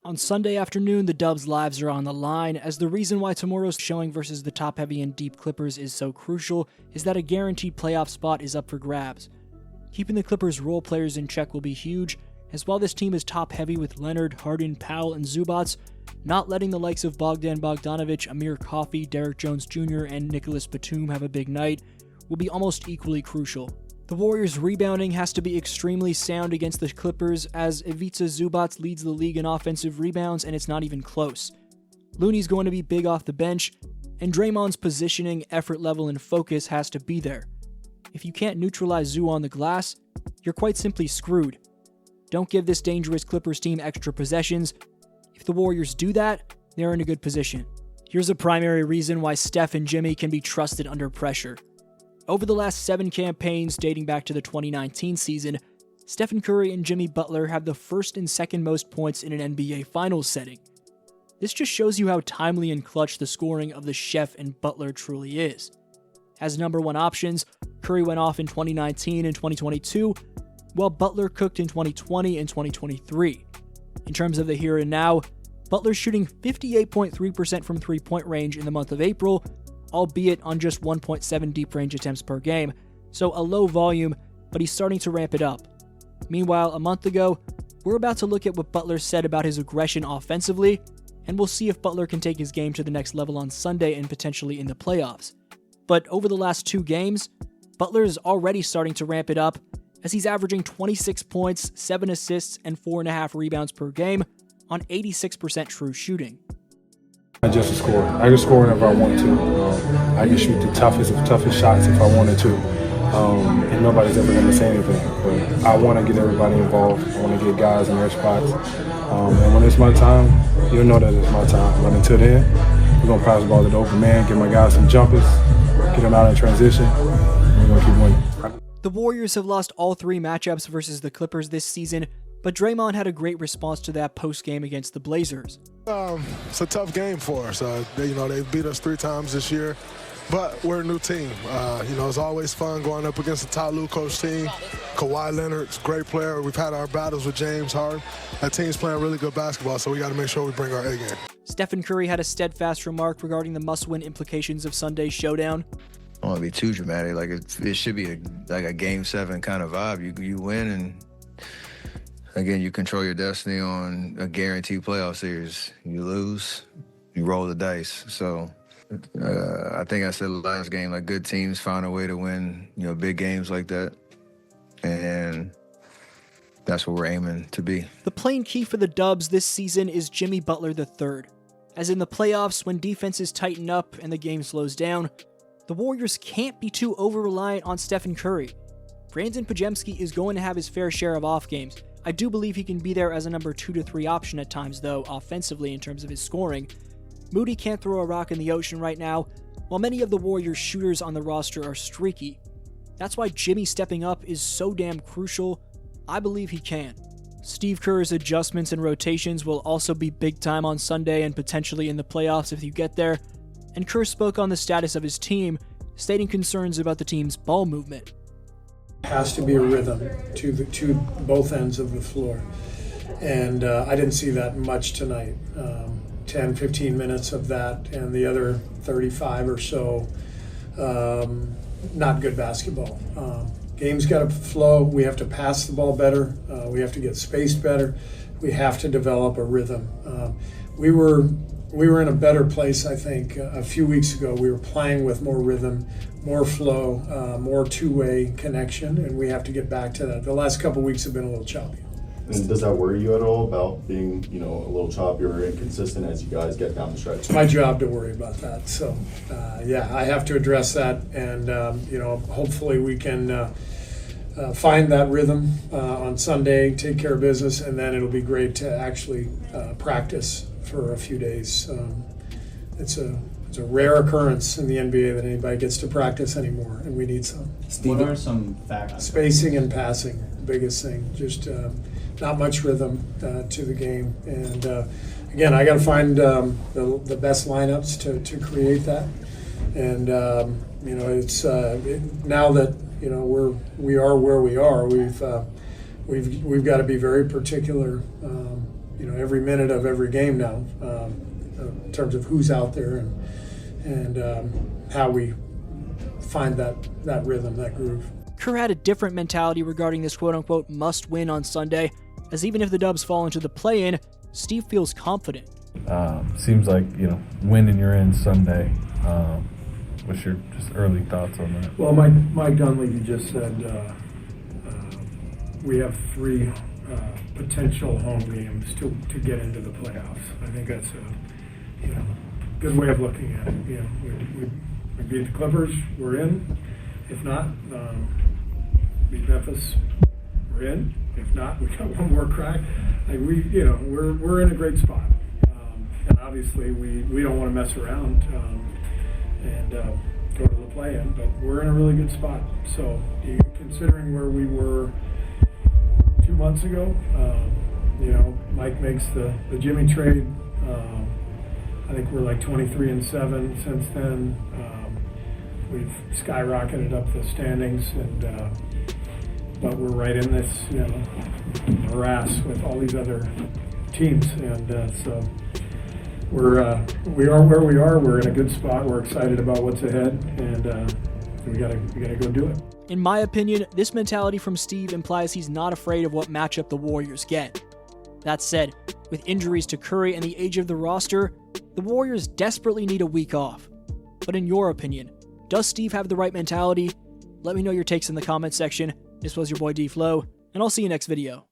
On Sunday afternoon, the Dubs' lives are on the line, as the reason why tomorrow's showing versus the top-heavy and deep Clippers is so crucial is that a guaranteed playoff spot is up for grabs. Keeping the Clippers' role players in check will be huge, as while this team is top-heavy with Leonard, Harden, Powell, and Zubats, not letting the likes of Bogdan Bogdanovic, Amir Coffey, Derrick Jones Jr., and Nicholas Batum have a big night will be almost equally crucial. The Warriors' rebounding has to be extremely sound against the Clippers, as Ivica Zubats leads the league in offensive rebounds, and it's not even close. Looney's going to be big off the bench, and Draymond's positioning, effort level, and focus has to be there. If you can't neutralize Zoo on the glass, you're quite simply screwed. Don't give this dangerous Clippers team extra possessions. If the Warriors do that, they're in a good position. Here's a primary reason why Steph and Jimmy can be trusted under pressure. Over the last 7 campaigns dating back to the 2019 season, Stephen Curry and Jimmy Butler have the first and second most points in an NBA Finals setting. This just shows you how timely and clutch the scoring of the Chef and Butler truly is. As number one options, Curry went off in 2019 and 2022, while Butler cooked in 2020 and 2023. In terms of the here and now, Butler's shooting 58.3% from three-point range in the month of April, albeit on just 1.7 deep range attempts per game, so a low volume, but he's starting to ramp it up. Meanwhile, a month ago, we're about to look at what Butler said about his aggression offensively, and we'll see if Butler can take his game to the next level on Sunday and potentially in the playoffs. But over the last 2 games, Butler is already starting to ramp it up, as he's averaging 26 points, 7 assists, and 4.5 rebounds per game on 86% true shooting. Not just a scorer. I can score whenever I want to. I can shoot the toughest shots if I wanted to. And nobody's ever going to say anything. But I want to get everybody involved. I want to get guys in their spots. And when it's my time, you'll know that it's my time. But until then, we're going to pass the ball to the open man, get my guys some jumpers, get them out in transition, and we're going to keep winning. The Warriors have lost all 3 matchups versus the Clippers this season, but Draymond had a great response to that post-game against the Blazers. It's a tough game for us. They beat us 3 times this year, but we're a new team. It's always fun going up against a Ty coach team. Kawhi Leonard's a great player. We've had our battles with James Harden. That team's playing really good basketball, so we got to make sure we bring our A game. Stephen Curry had a steadfast remark regarding the must-win implications of Sunday's showdown. I don't want to be too dramatic. Like it should be a Game 7 kind of vibe. You win, and again, you control your destiny on a guaranteed playoff series. You lose, you roll the dice. So I think I said last game, like good teams find a way to win, big games like that, and that's what we're aiming to be. The plain key for the Dubs this season is Jimmy Butler III. As in the playoffs, when defenses tighten up and the game slows down, the Warriors can't be too over-reliant on Stephen Curry. Brandon Podziemski is going to have his fair share of off games. I do believe he can be there as a number 2 to 3 option at times, though, offensively in terms of his scoring. Moody can't throw a rock in the ocean right now, while many of the Warriors' shooters on the roster are streaky. That's why Jimmy stepping up is so damn crucial. I believe he can. Steve Kerr's adjustments and rotations will also be big time on Sunday and potentially in the playoffs if you get there. And Kerr spoke on the status of his team, stating concerns about the team's ball movement. Has to be a rhythm to both ends of the floor. And I didn't see that much tonight. 10, 15 minutes of that, and the other 35 or so, not good basketball. Game's got to flow. We have to pass the ball better. We have to get spaced better. We have to develop a rhythm. We were in a better place, I think, a few weeks ago. We were playing with more rhythm, more flow, more two-way connection, and we have to get back to that. The last couple of weeks have been a little choppy. And does that worry you at all about being, a little choppy or inconsistent as you guys get down the stretch? It's my job to worry about that. So, I have to address that, and, hopefully we can find that rhythm on Sunday, take care of business, and then it'll be great to actually practice for a few days. It's a rare occurrence in the NBA that anybody gets to practice anymore, and we need some. What are some factors? Spacing and passing, the biggest thing. Just not much rhythm to the game. And again, I got to find the best lineups to create that. And it's now that we are where we are. We've got to be very particular every minute of every game now, in terms of who's out there and how we find that rhythm, that groove. Kerr had a different mentality regarding this quote-unquote must-win on Sunday, as even if the Dubs fall into the play-in, Steve feels confident. Seems like, win and you're in Sunday. What's your just early thoughts on that? Well, Mike Dunleavy just said we have 3 potential home games to get into the playoffs. I think that's a good way of looking at it. We beat the Clippers, we're in. If not, beat Memphis, we're in. If not, we got one more crack. Like we're in a great spot, and obviously we don't want to mess around and go to the play-in, but we're in a really good spot. So, considering where we were 2 months ago, Mike makes the Jimmy trade. I think we're like 23-7 since then. We've skyrocketed up the standings, but we're right in this morass with all these other teams, and so we are where we are. We're in a good spot. We're excited about what's ahead, and we gotta go do it. In my opinion, this mentality from Steve implies he's not afraid of what matchup the Warriors get. That said, with injuries to Curry and the age of the roster, the Warriors desperately need a week off. But in your opinion, does Steve have the right mentality? Let me know your takes in the comments section. This was your boy DFlow, and I'll see you next video.